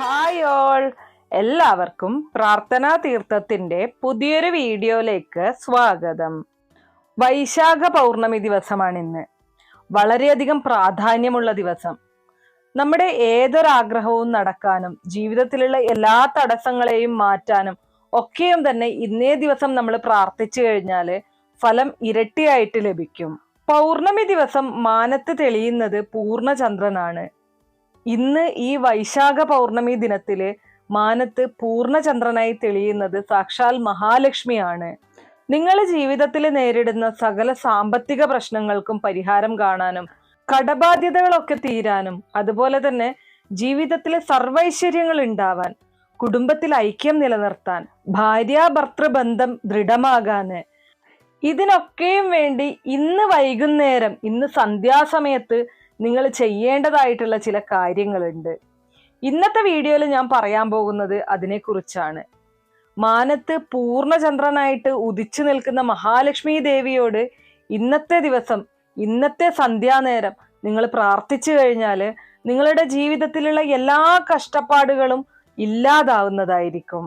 Hi all, എല്ലാവർക്കും പ്രാർത്ഥനാ തീർത്ഥത്തിന്റെ പുതിയൊരു വീഡിയോയിലേക്ക് സ്വാഗതം. വൈശാഖ പൗർണമി ദിവസമാണിന്ന്. വളരെയധികം പ്രാധാന്യമുള്ള ദിവസം. നമ്മുടെ ഏതൊരാഗ്രഹവും നടക്കാനും ജീവിതത്തിലുള്ള എല്ലാ തടസ്സങ്ങളെയും മാറ്റാനും ഒക്കെയും തന്നെ ഇന്നേ ദിവസം നമ്മൾ പ്രാർത്ഥിച്ചു കഴിഞ്ഞാൽ ഫലം ഇരട്ടിയായിട്ട് ലഭിക്കും. പൗർണമി ദിവസം മാനത്ത് തെളിയുന്നത് പൂർണ്ണചന്ദ്രനാണ്. ഇന്ന് ഈ വൈശാഖ പൗർണമി ദിനത്തില് മാനത്ത് പൂർണ്ണചന്ദ്രനായി തെളിയുന്നത് സാക്ഷാൽ മഹാലക്ഷ്മിയാണ്. നിങ്ങൾ ജീവിതത്തിൽ നേരിടുന്ന സകല സാമ്പത്തിക പ്രശ്നങ്ങൾക്കും പരിഹാരം കാണാനും കടബാധ്യതകളൊക്കെ തീരാനും അതുപോലെ തന്നെ ജീവിതത്തിലെ സർവൈശ്വര്യങ്ങൾ ഉണ്ടാവാൻ, കുടുംബത്തിൽ ഐക്യം നിലനിർത്താൻ, ഭാര്യാഭർത്തൃബന്ധം ദൃഢമാകാന്, ഇതിനൊക്കെയും വേണ്ടി ഇന്ന് വൈകുന്നേരം, ഇന്ന് സന്ധ്യാസമയത്ത് നിങ്ങൾ ചെയ്യേണ്ടതായിട്ടുള്ള ചില കാര്യങ്ങളുണ്ട്. ഇന്നത്തെ വീഡിയോയിൽ ഞാൻ പറയാൻ പോകുന്നത് അതിനെക്കുറിച്ചാണ്. മാനത്ത് പൂർണ്ണചന്ദ്രനായിട്ട് ഉദിച്ചു നിൽക്കുന്ന മഹാലക്ഷ്മി ദേവിയോട് ഇന്നത്തെ ദിവസം, ഇന്നത്തെ സന്ധ്യാനേരം നിങ്ങൾ പ്രാർത്ഥിച്ചു കഴിഞ്ഞാൽ നിങ്ങളുടെ ജീവിതത്തിലുള്ള എല്ലാ കഷ്ടപ്പാടുകളും ഇല്ലാതാവുന്നതായിരിക്കും.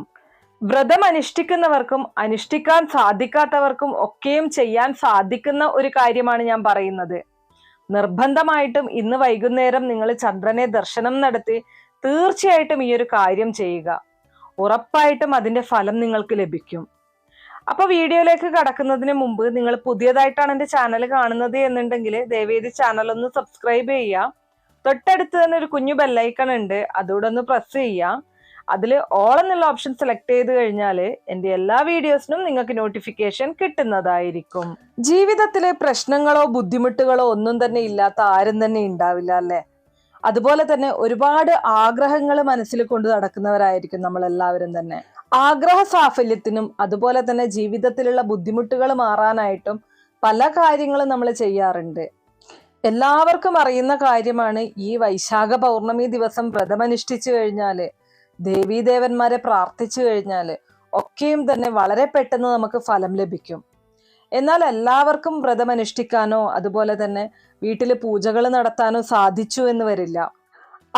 വ്രതം അനുഷ്ഠിക്കുന്നവർക്കും അനുഷ്ഠിക്കാൻ സാധിക്കാത്തവർക്കും ഒക്കെയും ചെയ്യാൻ സാധിക്കുന്ന ഒരു കാര്യമാണ് ഞാൻ പറയുന്നത്. നിർബന്ധമായിട്ടും ഇന്ന് വൈകുന്നേരം നിങ്ങൾ ചന്ദ്രനെ ദർശനം നടത്തി തീർച്ചയായിട്ടും ഈ ഒരു കാര്യം ചെയ്യുക. ഉറപ്പായിട്ടും അതിന്റെ ഫലം നിങ്ങൾക്ക് ലഭിക്കും. അപ്പൊ വീഡിയോയിലേക്ക് കടക്കുന്നതിന് മുമ്പ് നിങ്ങൾ പുതിയതായിട്ടാണ് എൻ്റെ ചാനൽ കാണുന്നത് എന്നുണ്ടെങ്കിൽ ദയവേദി ചാനൽ ഒന്ന് സബ്സ്ക്രൈബ് ചെയ്യുക. തൊട്ടടുത്ത് തന്നെ ഒരു കുഞ്ഞു ബെല്ലൈക്കൺ ഉണ്ട്, അതുകൂടെ ഒന്ന് പ്രസ് ചെയ്യുക. അതിൽ ഓൾ എന്നുള്ള ഓപ്ഷൻ സെലക്ട് ചെയ്ത് കഴിഞ്ഞാൽ എൻ്റെ എല്ലാ വീഡിയോസിനും നിങ്ങൾക്ക് നോട്ടിഫിക്കേഷൻ കിട്ടുന്നതായിരിക്കും. ജീവിതത്തിലെ പ്രശ്നങ്ങളോ ബുദ്ധിമുട്ടുകളോ ഒന്നും തന്നെ ഇല്ലാത്ത ആരും തന്നെ ഉണ്ടാവില്ല അല്ലേ? അതുപോലെ തന്നെ ഒരുപാട് ആഗ്രഹങ്ങൾ മനസ്സിൽ കൊണ്ട് നടക്കുന്നവരായിരിക്കും നമ്മൾ എല്ലാവരും തന്നെ. ആഗ്രഹ സാഫല്യത്തിനും അതുപോലെ തന്നെ ജീവിതത്തിലുള്ള ബുദ്ധിമുട്ടുകൾ മാറാനായിട്ടും പല കാര്യങ്ങളും നമ്മൾ ചെയ്യാറുണ്ട്. എല്ലാവർക്കും അറിയുന്ന കാര്യമാണ്, ഈ വൈശാഖ പൗർണമി ദിവസം വ്രതമനുഷ്ഠിച്ചു കഴിഞ്ഞാൽ, ദേവീദേവന്മാരെ പ്രാർത്ഥിച്ചു കഴിഞ്ഞാൽ ഒക്കെയും തന്നെ വളരെ പെട്ടെന്ന് നമുക്ക് ഫലം ലഭിക്കും. എന്നാൽ എല്ലാവർക്കും വ്രതമനുഷ്ഠിക്കാനോ അതുപോലെ തന്നെ വീട്ടിൽ പൂജകൾ നടത്താനോ സാധിച്ചു എന്ന് വരില്ല.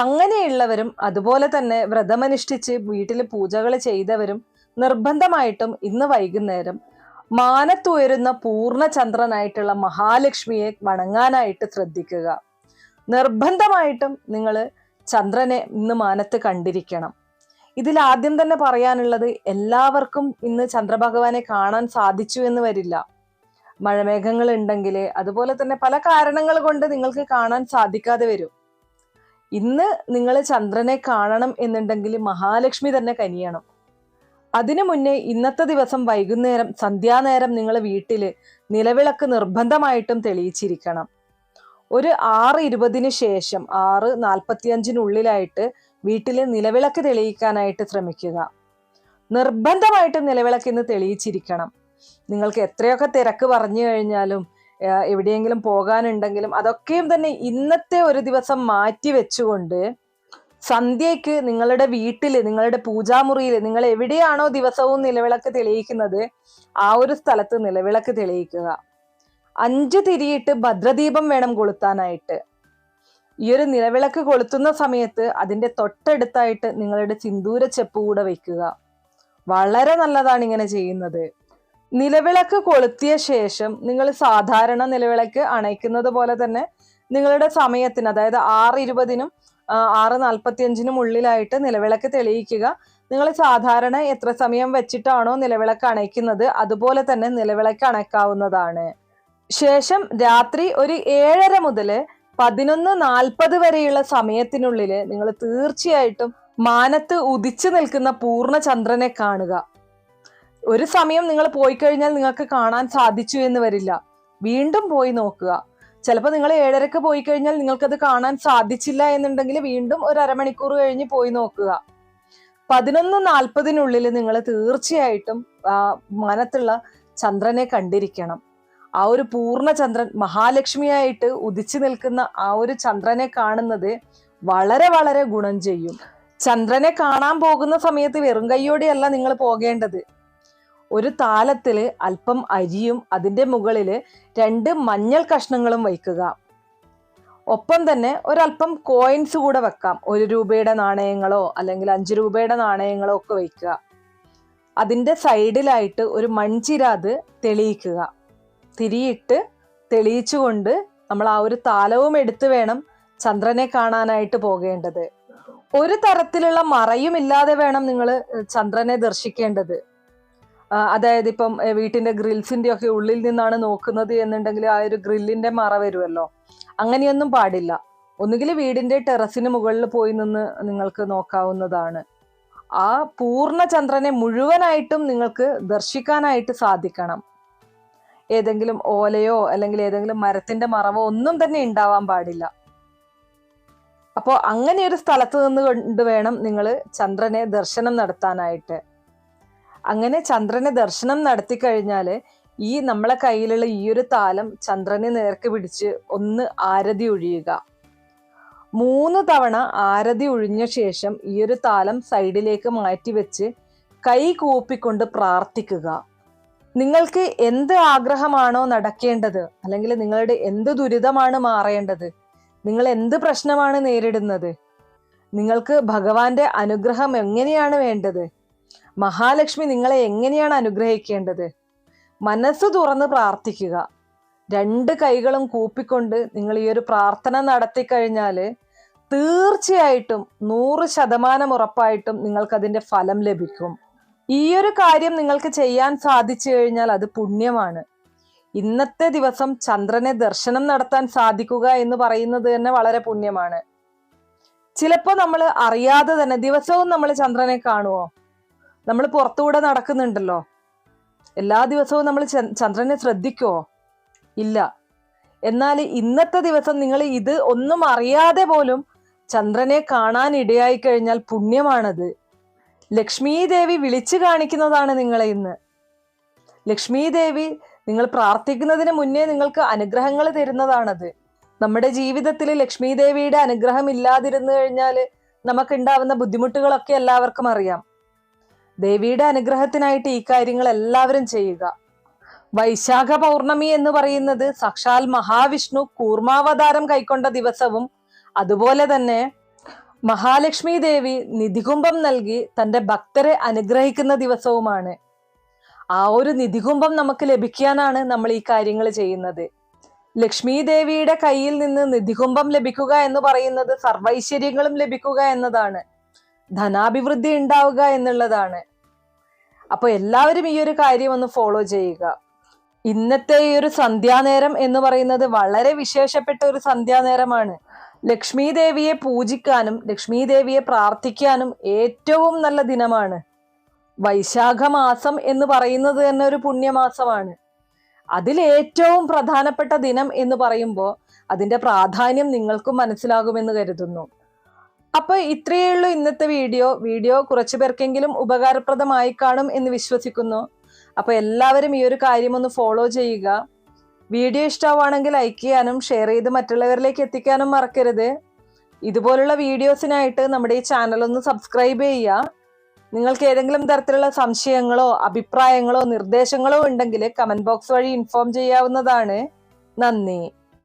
അങ്ങനെയുള്ളവരും അതുപോലെ തന്നെ വ്രതമനുഷ്ഠിച്ച് വീട്ടിൽ പൂജകൾ ചെയ്തവരും നിർബന്ധമായിട്ടും ഇന്ന് വൈകുന്നേരം മാനത്തുയരുന്ന പൂർണ്ണചന്ദ്രനായിട്ടുള്ള മഹാലക്ഷ്മിയെ വണങ്ങാനായിട്ട് ശ്രദ്ധിക്കുക. നിർബന്ധമായിട്ടും നിങ്ങൾ ചന്ദ്രനെ ഇന്ന് മാനത്ത് കണ്ടിരിക്കണം. ഇതിൽ ആദ്യം തന്നെ പറയാനുള്ളത്, എല്ലാവർക്കും ഇന്ന് ചന്ദ്രഭഗവാനെ കാണാൻ സാധിച്ചു എന്ന് വരില്ല. മഴമേഘങ്ങൾ ഉണ്ടെങ്കിൽ അതുപോലെ തന്നെ പല കാരണങ്ങൾ കൊണ്ട് നിങ്ങൾക്ക് കാണാൻ സാധിക്കാതെ വരും. ഇന്ന് നിങ്ങൾ ചന്ദ്രനെ കാണണം എന്നുണ്ടെങ്കിൽ മഹാലക്ഷ്മി തന്നെ കനിയണം. അതിനു മുന്നേ ഇന്നത്തെ ദിവസം വൈകുന്നേരം സന്ധ്യാനേരം നിങ്ങൾ വീട്ടില് നിലവിളക്ക് നിർബന്ധമായിട്ടും തെളിയിച്ചിരിക്കണം. ഒരു 6:20 ശേഷം 6:45 വീട്ടില് നിലവിളക്ക് തെളിയിക്കാനായിട്ട് ശ്രമിക്കുക. നിർബന്ധമായിട്ടും നിലവിളക്ക് ഇന്ന് തെളിയിച്ചിരിക്കണം. നിങ്ങൾക്ക് എത്രയൊക്കെ തിരക്ക് പറഞ്ഞു കഴിഞ്ഞാലും എവിടെയെങ്കിലും പോകാനുണ്ടെങ്കിലും അതൊക്കെയും തന്നെ ഇന്നത്തെ ഒരു ദിവസം മാറ്റി വെച്ചുകൊണ്ട് സന്ധ്യയ്ക്ക് നിങ്ങളുടെ വീട്ടില്, നിങ്ങളുടെ പൂജാമുറിയിൽ, നിങ്ങൾ എവിടെയാണോ ദിവസവും നിലവിളക്ക് തെളിയിക്കുന്നത് ആ ഒരു സ്ഥലത്ത് നിലവിളക്ക് തെളിയിക്കുക. 5 തിരിയിട്ട് ഭദ്രദീപം വേണം കൊളുത്താനായിട്ട്. ഈ ഒരു നിലവിളക്ക് കൊളുത്തുന്ന സമയത്ത് അതിന്റെ തൊട്ടടുത്തായിട്ട് നിങ്ങളുടെ സിന്ദൂര ചെപ്പ് കൂടെ വെക്കുക. വളരെ നല്ലതാണ് ഇങ്ങനെ ചെയ്യുന്നത്. നിലവിളക്ക് കൊളുത്തിയ ശേഷം നിങ്ങൾ സാധാരണ നിലവിളക്ക് അണയ്ക്കുന്നത് പോലെ തന്നെ നിങ്ങളുടെ സമയത്തിന്, അതായത് 6:20 6:45 നിലവിളക്ക് തെളിയിക്കുക. നിങ്ങൾ സാധാരണ എത്ര സമയം വെച്ചിട്ടാണോ നിലവിളക്ക് അണയ്ക്കുന്നത് അതുപോലെ തന്നെ നിലവിളക്ക് അണയ്ക്കാവുന്നതാണ്. ശേഷം രാത്രി ഒരു 7:30 മുതൽ 11:40 വരെയുള്ള സമയത്തിനുള്ളിൽ നിങ്ങൾ തീർച്ചയായിട്ടും മാനത്ത് ഉദിച്ചു നിൽക്കുന്ന പൂർണ്ണചന്ദ്രനെ കാണുക. ഒരു സമയം നിങ്ങൾ പോയി കഴിഞ്ഞാൽ നിങ്ങൾക്ക് കാണാൻ സാധിച്ചു എന്ന് വരില്ല. വീണ്ടും പോയി നോക്കുക. ചിലപ്പോൾ നിങ്ങൾ 7:30 പോയി കഴിഞ്ഞാൽ നിങ്ങൾക്കത് കാണാൻ സാധിച്ചില്ല എന്നുണ്ടെങ്കിൽ വീണ്ടും ഒരു അരമണിക്കൂർ കഴിഞ്ഞ് പോയി നോക്കുക. 11:40 നിങ്ങൾ തീർച്ചയായിട്ടും മാനത്തുള്ള ചന്ദ്രനെ കണ്ടിരിക്കണം. ആ ഒരു പൂർണ്ണചന്ദ്രൻ മഹാലക്ഷ്മിയായിട്ട് ഉദിച്ചു നിൽക്കുന്ന ആ ഒരു ചന്ദ്രനെ കാണുന്നത് വളരെ വളരെ ഗുണം ചെയ്യും. ചന്ദ്രനെ കാണാൻ പോകുന്ന സമയത്ത് വെറും കൈയോടെയല്ല നിങ്ങൾ പോകേണ്ടത്. ഒരു താലത്തില് അല്പം അരിയും അതിൻ്റെ മുകളിൽ 2 മഞ്ഞൾ കഷ്ണങ്ങളും വയ്ക്കുക. ഒപ്പം തന്നെ ഒരല്പം കോയിൻസ് കൂടെ വെക്കാം. 1 രൂപയുടെ നാണയങ്ങളോ അല്ലെങ്കിൽ 5 രൂപയുടെ നാണയങ്ങളോ ഒക്കെ വയ്ക്കുക. അതിൻ്റെ സൈഡിലായിട്ട് ഒരു മൺചിരാത് തെളിയിക്കുക. തിരിയിട്ട് തെളിയിച്ചുകൊണ്ട് നമ്മൾ ആ ഒരു താലവും എടുത്ത് വേണം ചന്ദ്രനെ കാണാനായിട്ട് പോകേണ്ടത്. ഒരു തരത്തിലുള്ള മറയുമില്ലാതെ വേണം നിങ്ങൾ ചന്ദ്രനെ ദർശിക്കേണ്ടത്. അതായത് ഇപ്പം വീട്ടിന്റെ ഗ്രിൽസിന്റെ ഒക്കെ ഉള്ളിൽ നിന്നാണ് നോക്കുന്നത് എന്നുണ്ടെങ്കിൽ ആ ഒരു ഗ്രില്ലിന്റെ മറ വരുമല്ലോ, അങ്ങനെയൊന്നും പാടില്ല. ഒന്നുകിൽ വീടിന്റെ ടെറസിന് മുകളിൽ പോയി നിന്ന് നിങ്ങൾക്ക് നോക്കാവുന്നതാണ്. ആ പൂർണ്ണ ചന്ദ്രനെ മുഴുവനായിട്ടും നിങ്ങൾക്ക് ദർശിക്കാനായിട്ട് സാധിക്കണം. ഏതെങ്കിലും ഓലയോ അല്ലെങ്കിൽ ഏതെങ്കിലും മരത്തിന്റെ മറവോ ഒന്നും തന്നെ ഉണ്ടാവാൻ പാടില്ല. അപ്പോൾ അങ്ങനെ ഒരു സ്ഥലത്ത് നിന്ന് കൊണ്ട് വേണം നിങ്ങൾ ചന്ദ്രനെ ദർശനം നടത്താനായിട്ട്. അങ്ങനെ ചന്ദ്രനെ ദർശനം നടത്തി കഴിഞ്ഞാൽ ഈ നമ്മളെ കയ്യിലുള്ള ഈ ഒരു താലം ചന്ദ്രനെ നേർക്ക് പിടിച്ച് ഒന്ന് ആരതി ഒഴിയുക. 3 തവണ ആരതി ഒഴിഞ്ഞ ശേഷം ഈ ഒരു താലം സൈഡിലേക്ക് മാറ്റി വെച്ച് കൈ കൂപ്പിക്കൊണ്ട് പ്രാർത്ഥിക്കുക. നിങ്ങൾക്ക് എന്ത് ആഗ്രഹമാണോ നടക്കേണ്ടത്, അല്ലെങ്കിൽ നിങ്ങളുടെ എന്ത് ദുരിതമാണ് മാറേണ്ടത്, നിങ്ങൾ എന്ത് പ്രശ്നമാണ് നേരിടുന്നത്, നിങ്ങൾക്ക് ഭഗവാന്റെ അനുഗ്രഹം എങ്ങനെയാണ് വേണ്ടത്, മഹാലക്ഷ്മി നിങ്ങളെ എങ്ങനെയാണ് അനുഗ്രഹിക്കേണ്ടത്, മനസ്സ് തുറന്ന് പ്രാർത്ഥിക്കുക. 2 കൈകളും കൂപ്പിക്കൊണ്ട് നിങ്ങൾ ഈ ഒരു പ്രാർത്ഥന നടത്തി കഴിഞ്ഞാൽ തീർച്ചയായിട്ടും 100% ഉറപ്പായിട്ടും നിങ്ങൾക്കതിൻ്റെ ഫലം ലഭിക്കും. ഈ ഒരു കാര്യം നിങ്ങൾക്ക് ചെയ്യാൻ സാധിച്ചു കഴിഞ്ഞാൽ അത് പുണ്യമാണ്. ഇന്നത്തെ ദിവസം ചന്ദ്രനെ ദർശനം നടത്താൻ സാധിക്കുക എന്ന് പറയുന്നത് തന്നെ വളരെ പുണ്യമാണ്. ചിലപ്പോൾ നമ്മൾ അറിയാതെ തന്നെ ദിവസവും നമ്മൾ ചന്ദ്രനെ കാണുമോ? നമ്മൾ പുറത്തുകൂടെ നടക്കുന്നുണ്ടല്ലോ, എല്ലാ ദിവസവും നമ്മൾ ചന്ദ്രനെ ശ്രദ്ധിക്കുമോ? ഇല്ല. എന്നാൽ ഇന്നത്തെ ദിവസം നിങ്ങൾ ഇത് ഒന്നും അറിയാതെ പോലും ചന്ദ്രനെ കാണാൻ ഇടയായി കഴിഞ്ഞാൽ പുണ്യമാണത്. ലക്ഷ്മി ദേവി വിളിച്ചു കാണിക്കുന്നതാണ് നിങ്ങളെ ഇന്ന്. ലക്ഷ്മി ദേവി നിങ്ങൾ പ്രാർത്ഥിക്കുന്നതിന് മുന്നേ നിങ്ങൾക്ക് അനുഗ്രഹങ്ങൾ തരുന്നതാണത്. നമ്മുടെ ജീവിതത്തിൽ ലക്ഷ്മി ദേവിയുടെ അനുഗ്രഹം ഇല്ലാതിരുന്നു കഴിഞ്ഞാൽ നമുക്കുണ്ടാവുന്ന ബുദ്ധിമുട്ടുകളൊക്കെ എല്ലാവർക്കും അറിയാം. ദേവിയുടെ അനുഗ്രഹത്തിനായിട്ട് ഈ കാര്യങ്ങൾ എല്ലാവരും ചെയ്യുക. വൈശാഖ പൗർണമി എന്ന് പറയുന്നത് സാക്ഷാൽ മഹാവിഷ്ണു കൂർമാവതാരം കൈക്കൊണ്ട ദിവസവും അതുപോലെ തന്നെ മഹാലക്ഷ്മി ദേവി നിധികുംഭം നൽകി തൻ്റെ ഭക്തരെ അനുഗ്രഹിക്കുന്ന ദിവസവുമാണ്. ആ ഒരു നിധികുംഭം നമുക്ക് ലഭിക്കാനാണ് നമ്മൾ ഈ കാര്യങ്ങൾ ചെയ്യുന്നത്. ലക്ഷ്മി ദേവിയുടെ കയ്യിൽ നിന്ന് നിധികുംഭം ലഭിക്കുക എന്ന് പറയുന്നത് സർവൈശ്വര്യങ്ങളും ലഭിക്കുക എന്നതാണ്, ധനാഭിവൃദ്ധി ഉണ്ടാവുക എന്നുള്ളതാണ്. അപ്പൊ എല്ലാവരും ഈ ഒരു കാര്യം ഒന്ന് ഫോളോ ചെയ്യുക. ഇന്നത്തെ ഈ ഒരു സന്ധ്യാനേരം എന്ന് പറയുന്നത് വളരെ വിശേഷപ്പെട്ട ഒരു സന്ധ്യാനേരമാണ്. ലക്ഷ്മി ദേവിയെ പൂജിക്കാനും ലക്ഷ്മി ദേവിയെ പ്രാർത്ഥിക്കാനും ഏറ്റവും നല്ല ദിനമാണ്. വൈശാഖ മാസം എന്ന് പറയുന്നത് തന്നെ ഒരു പുണ്യമാസമാണ്. അതിൽ ഏറ്റവും പ്രധാനപ്പെട്ട ദിനം എന്ന് പറയുമ്പോൾ അതിൻ്റെ പ്രാധാന്യം നിങ്ങൾക്കും മനസ്സിലാകുമെന്ന് കരുതുന്നു. അപ്പൊ ഇത്രയേ ഉള്ളൂ ഇന്നത്തെ വീഡിയോ കുറച്ചു പേർക്കെങ്കിലും ഉപകാരപ്രദമായി കാണും എന്ന് വിശ്വസിക്കുന്നു. അപ്പൊ എല്ലാവരും ഈ ഒരു കാര്യം ഒന്ന് ഫോളോ ചെയ്യുക. വീഡിയോ ഇഷ്ടമാണെങ്കിൽ ലൈക്ക് ചെയ്യാനും ഷെയർ ചെയ്ത് മറ്റുള്ളവരിലേക്ക് എത്തിക്കാനും മറക്കരുത്. ഇതുപോലുള്ള വീഡിയോസിനായിട്ട് നമ്മുടെ ഈ ചാനൽ ഒന്ന് സബ്സ്ക്രൈബ് ചെയ്യുക. നിങ്ങൾക്ക് ഏതെങ്കിലും തരത്തിലുള്ള സംശയങ്ങളോ അഭിപ്രായങ്ങളോ നിർദ്ദേശങ്ങളോ ഉണ്ടെങ്കിൽ കമന്റ് ബോക്സ് വഴി ഇൻഫോം ചെയ്യാവുന്നതാണ്. നന്ദി.